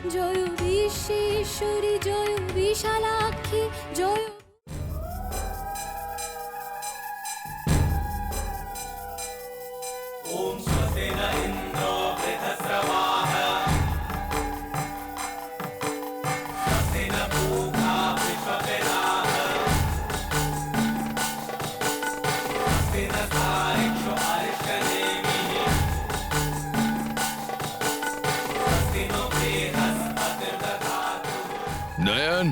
Joy Bishweshwari, Joy Bishalakshi, Joy. Om স্বস্তিন Indra বৃহস্রবাः স্বস্তিন Pusha বিশ্ববেদাः স্বস্তিন সারিষো অরিষ্টনেমিः স্বস্তিনো বৃহস্পতির্দধাতু। Nayan,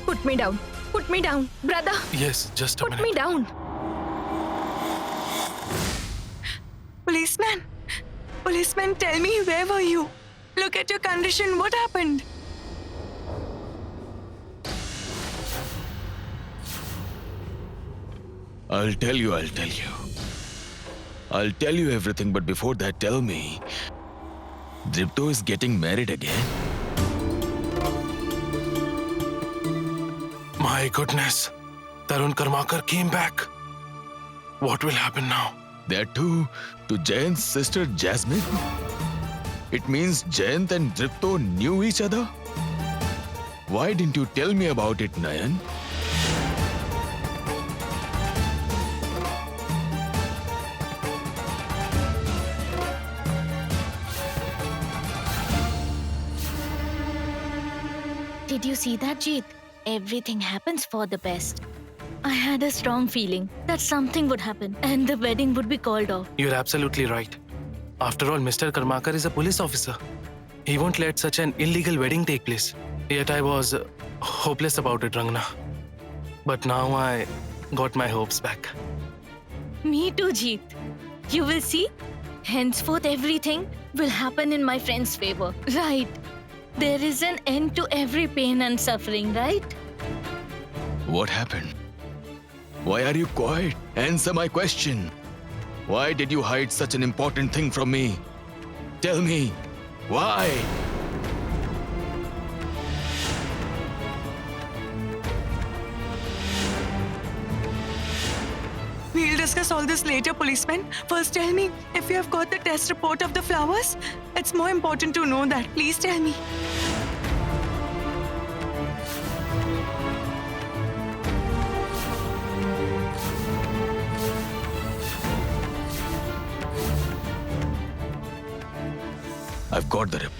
Put me down. Put me down, brother. Yes, just a Put minute. me down. Policeman. Policeman, tell me, where were you? Look at your condition. What happened? I'll tell you. I'll tell you everything, but before that, tell me, Dripto is getting married again? My goodness. Tarun Karmakar came back. What will happen now? That too, to Jayant's sister Jasmine? It means Jayant and Dripto knew each other? Why didn't you tell me about it, Nayan? Did you see that, Jeet? Everything happens for the best. I had a strong feeling that something would happen and the wedding would be called off. You're absolutely right. After all, Mr. Karmakar is a police officer. He won't let such an illegal wedding take place. Yet I was hopeless about it, Rangna. But now I got my hopes back. Me too, Jeet. You will see. Henceforth, everything will happen in my friend's favor. Right. There is an end to every pain and suffering, right? What happened? Why are you quiet? Answer my question. Why did you hide such an important thing from me? Tell me, why? We'll discuss all this later, policeman. First, tell me if you have got the test report of the flowers. It's more important to know that. Please tell me. I've got the report.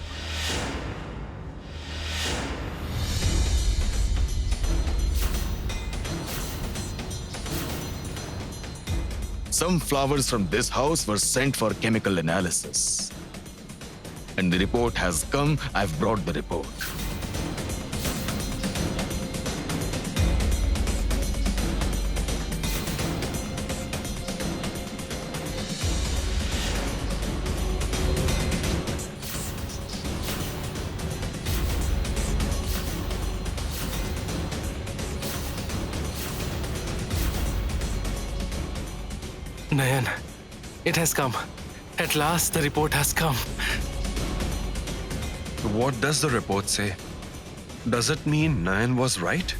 Some flowers from this house were sent for chemical analysis. And the report has come. I've brought the report. Nayan, it has come. At last, the report has come. What does the report say? Does it mean Nayan was right?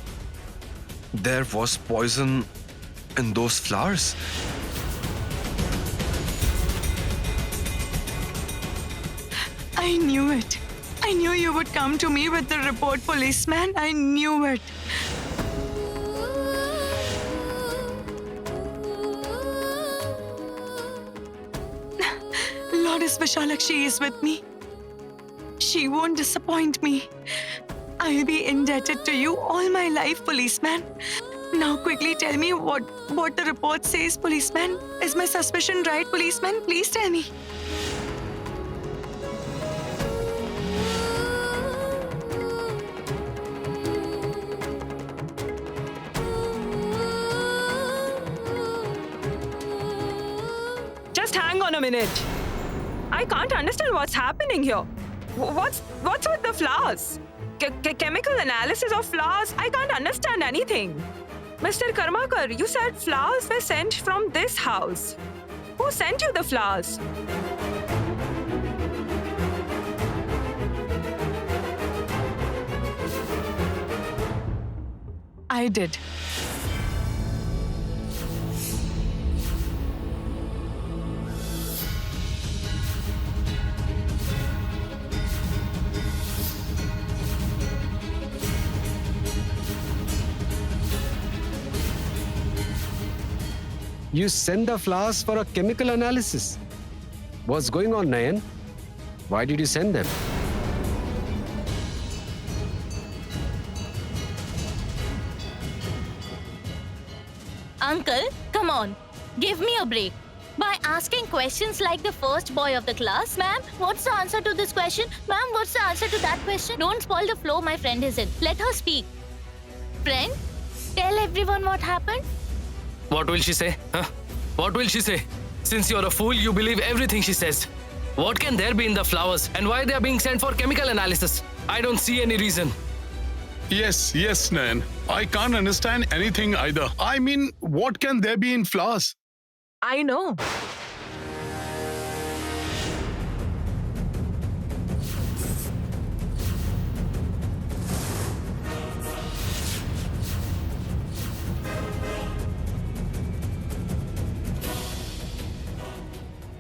There was poison in those flowers? I knew it. I knew you would come to me with the report, policeman. I knew it. Goddess Vishalakshi is with me. She won't disappoint me. I'll be indebted to you all my life, policeman. Now quickly tell me what the report says, policeman. Is my suspicion right, policeman? Please tell me. Just hang on a minute. I can't understand what's happening here. What's with the flowers? Chemical analysis of flowers? I can't understand anything. Mr. Karmakar, you said flowers were sent from this house. Who sent you the flowers? I did. You send the flowers for a chemical analysis. What's going on, Nayan? Why did you send them? Uncle, come on. Give me a break. By asking questions like the first boy of the class, ma'am, what's the answer to this question? Ma'am, what's the answer to that question? Don't spoil the flow my friend is in. Let her speak. Friend, tell everyone what happened. What will she say? Huh? What will she say? Since you're a fool, you believe everything she says. What can there be in the flowers and why they are being sent for chemical analysis? I don't see any reason. Yes, Nayan. I can't understand anything either. I mean, what can there be in flowers? I know.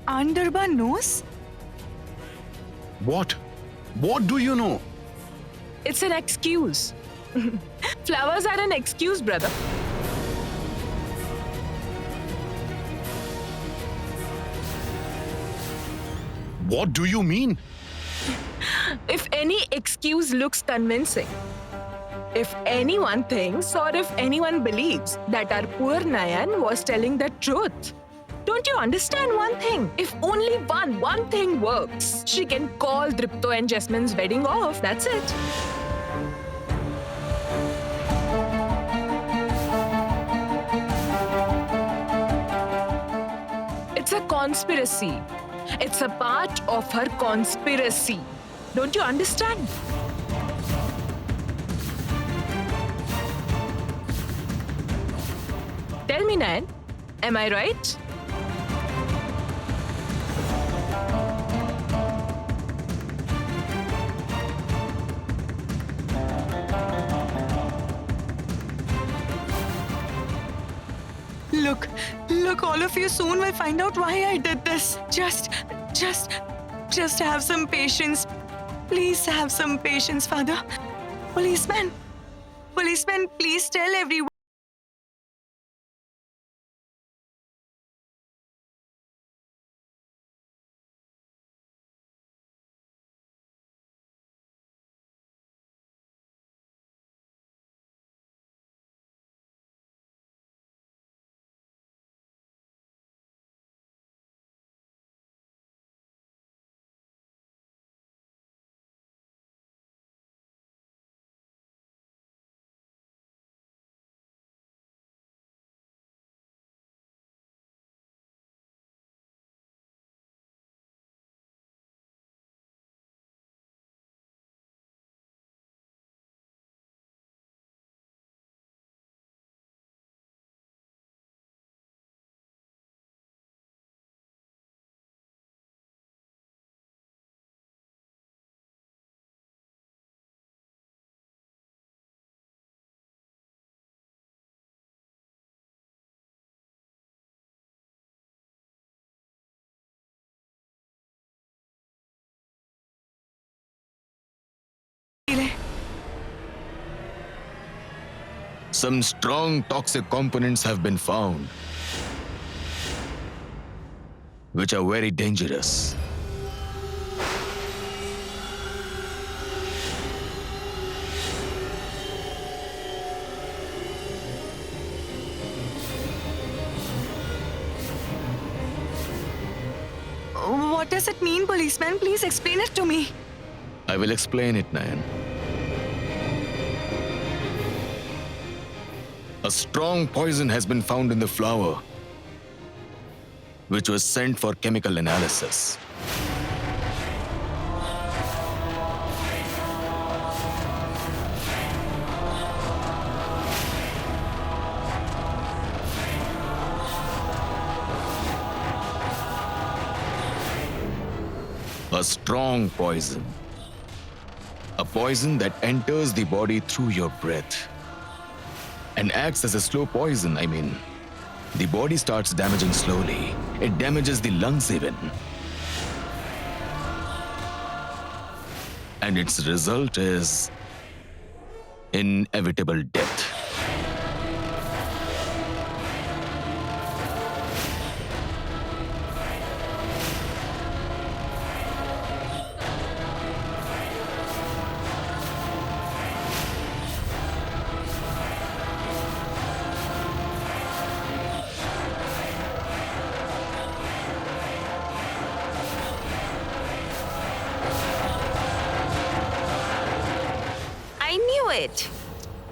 Andarba knows? What? What do you know? It's an excuse. Flowers are an excuse, brother. What do you mean? If any excuse looks convincing, if anyone thinks or if anyone believes that our poor Nayan was telling the truth, don't you understand one thing? If only one thing works, she can call Dripto and Jasmine's wedding off. That's it. It's a conspiracy. It's a part of her conspiracy. Don't you understand? Tell me, Nayan, am I right? Look, all of you soon will find out why I did this. Just have some patience. Please have some patience, Father. Policeman, please tell everyone. Some strong toxic components have been found, which are very dangerous. What does it mean, policeman? Please explain it to me. I will explain it, Nayan. A strong poison has been found in the flower. which was sent for chemical analysis. A strong poison. A poison that enters the body through your breath and acts as a slow poison. I mean, the body starts damaging slowly. It damages the lungs even. And its result is inevitable death.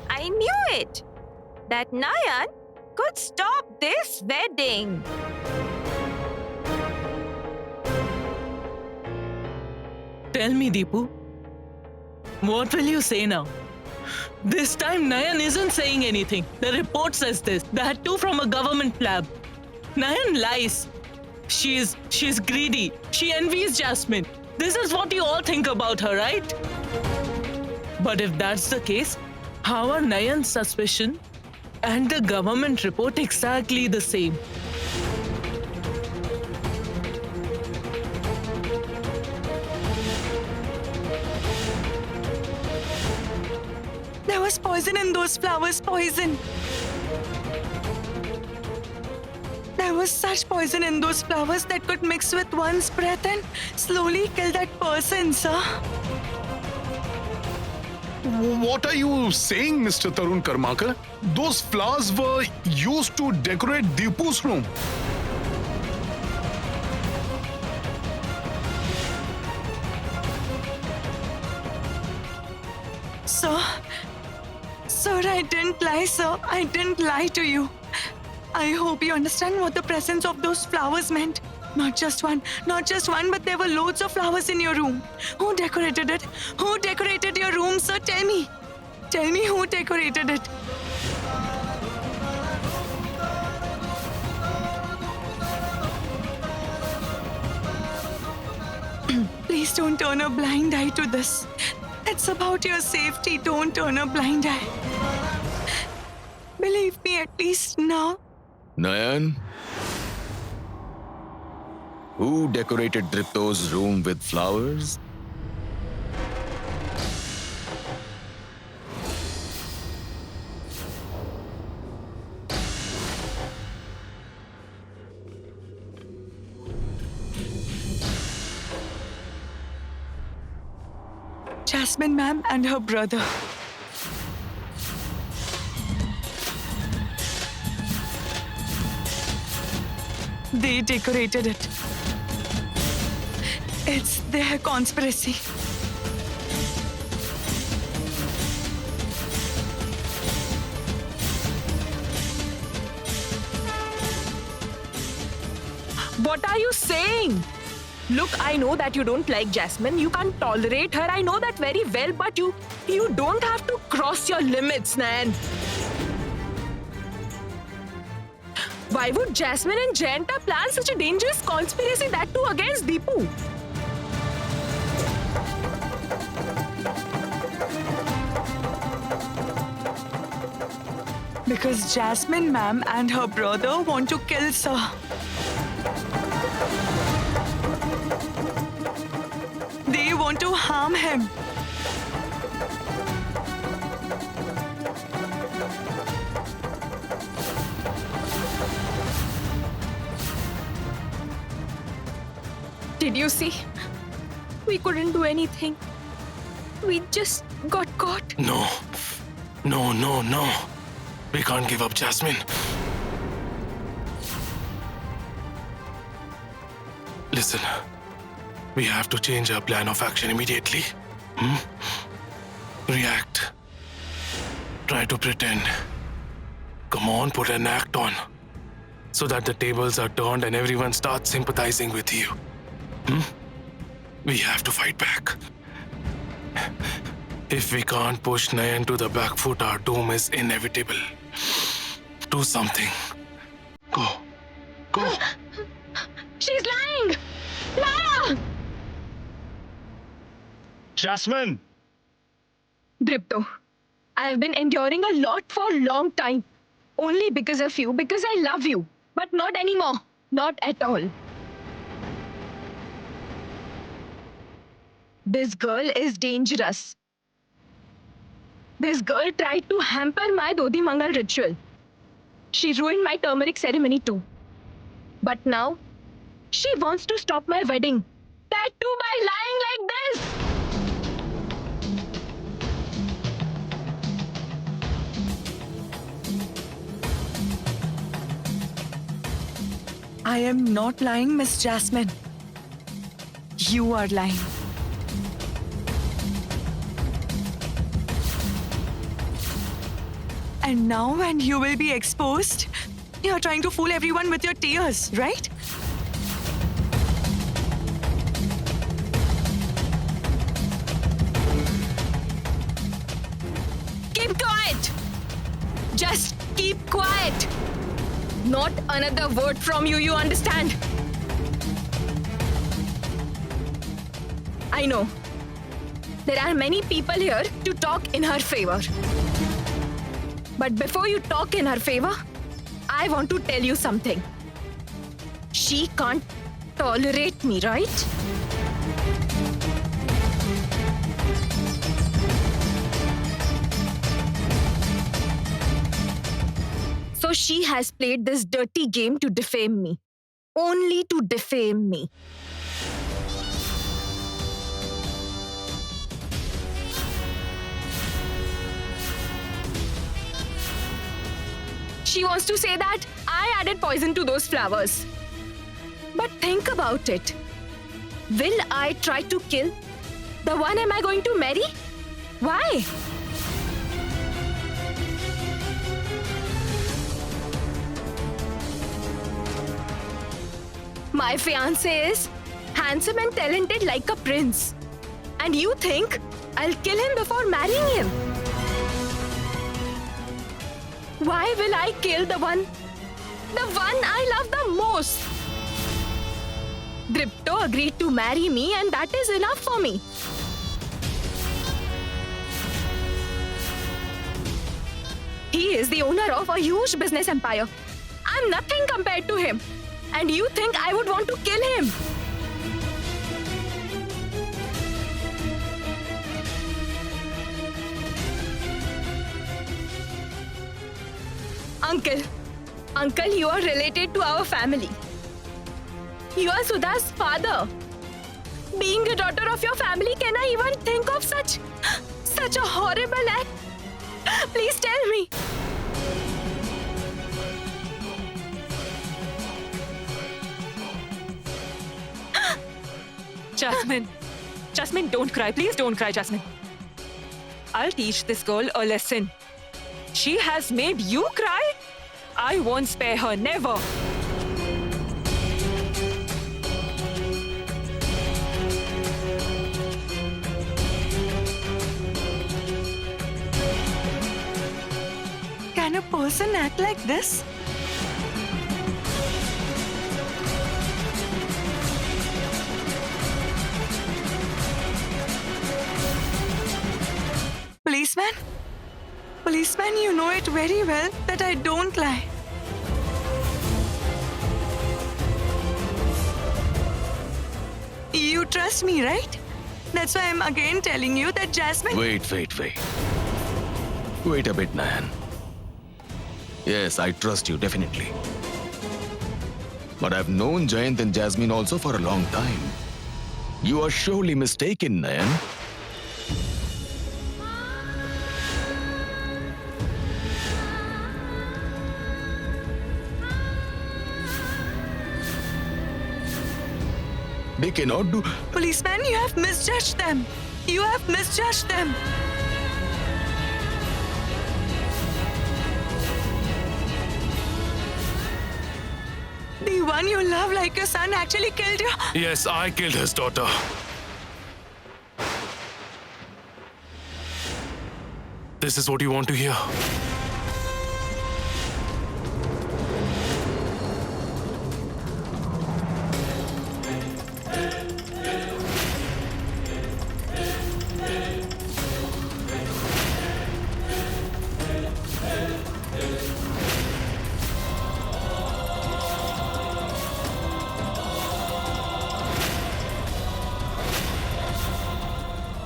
I knew it. That Nayan could stop this wedding. Tell me, Deepu, what will you say now? This time Nayan isn't saying anything. The report says this. That too from a government lab. Nayan lies. She's greedy. She envies Jasmine. This is what you all think about her, right? But if that's the case, how are Nayan's suspicion and the government report exactly the same? There was poison in those flowers, poison. There was such poison in those flowers that could mix with one's breath and slowly kill that person, sir. What are you saying, Mr. Tarun Karmakar? Those flowers were used to decorate Deepu's room. Sir, I didn't lie, sir. I didn't lie to you. I hope you understand what the presence of those flowers meant. Not just one, but there were loads of flowers in your room. Who decorated it? Who decorated your room, sir? Tell me. Tell me who decorated it. Please don't turn a blind eye to this. It's about your safety. Don't turn a blind eye. Believe me at least now. Nayan? Who decorated Dripto's room with flowers? Jasmine ma'am and her brother. They decorated it. It's their conspiracy. What are you saying? Look, I know that you don't like Jasmine. You can't tolerate her. I know that very well, but you don't have to cross your limits, Nan. Why would Jasmine and Jayanta plan such a dangerous conspiracy, that too against Deepu? Because Jasmine ma'am and her brother want to kill Sir. They want to harm him. Did you see? We couldn't do anything. We just got caught. No. We can't give up, Jasmine. Listen, we have to change our plan of action immediately. React. Try to pretend. Come on, put an act on. so that the tables are turned and everyone starts sympathizing with you. We have to fight back. If we can't push Nayan to the back foot, our doom is inevitable. Do something. Go. Go. She's lying! Liar! Jasmine! Dripto, I have been enduring a lot for a long time. Only because of you, because I love you. But not anymore. Not at all. This girl is dangerous. This girl tried to hamper my Dodi Mangal ritual. She ruined my turmeric ceremony too. But now, she wants to stop my wedding. That too by lying like this! I am not lying, Miss Jasmine. You are lying. And now when you will be exposed, you're trying to fool everyone with your tears, right? Keep quiet! Just keep quiet! Not another word from you, you understand? I know. There are many people here to talk in her favor. But before you talk in her favor, I want to tell you something. She can't tolerate me, right? So she has played this dirty game to defame me. Only to defame me. She wants to say that I added poison to those flowers. But think about it. Will I try to kill the one am I going to marry? Why? My fiancé is handsome and talented like a prince. And you think I'll kill him before marrying him? Why will I kill the one I love the most? Dripto agreed to marry me and that is enough for me. He is the owner of a huge business empire. I'm nothing compared to him. And you think I would want to kill him? Uncle, you are related to our family. You are Sudha's father. Being a daughter of your family, can I even think of such a horrible act? Please tell me. Jasmine, don't cry. Please don't cry, Jasmine. I'll teach this girl a lesson. She has made you cry? I won't spare her, never. Can a person act like this? Policeman, you know it very well that I don't lie. You trust me, right? That's why I'm again telling you that Jasmine... Wait. Wait a bit, Nayan. Yes, I trust you, definitely. But I've known Jayant and Jasmine also for a long time. You are surely mistaken, Nayan. They cannot do... Policeman, you have misjudged them. You have misjudged them. one you love like your son actually killed you. Yes, I killed his daughter. This is what you want to hear.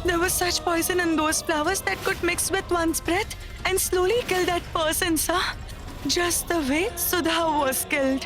There was such poison in those flowers that could mix with one's breath and slowly kill that person, sir. Just the way Sudha was killed.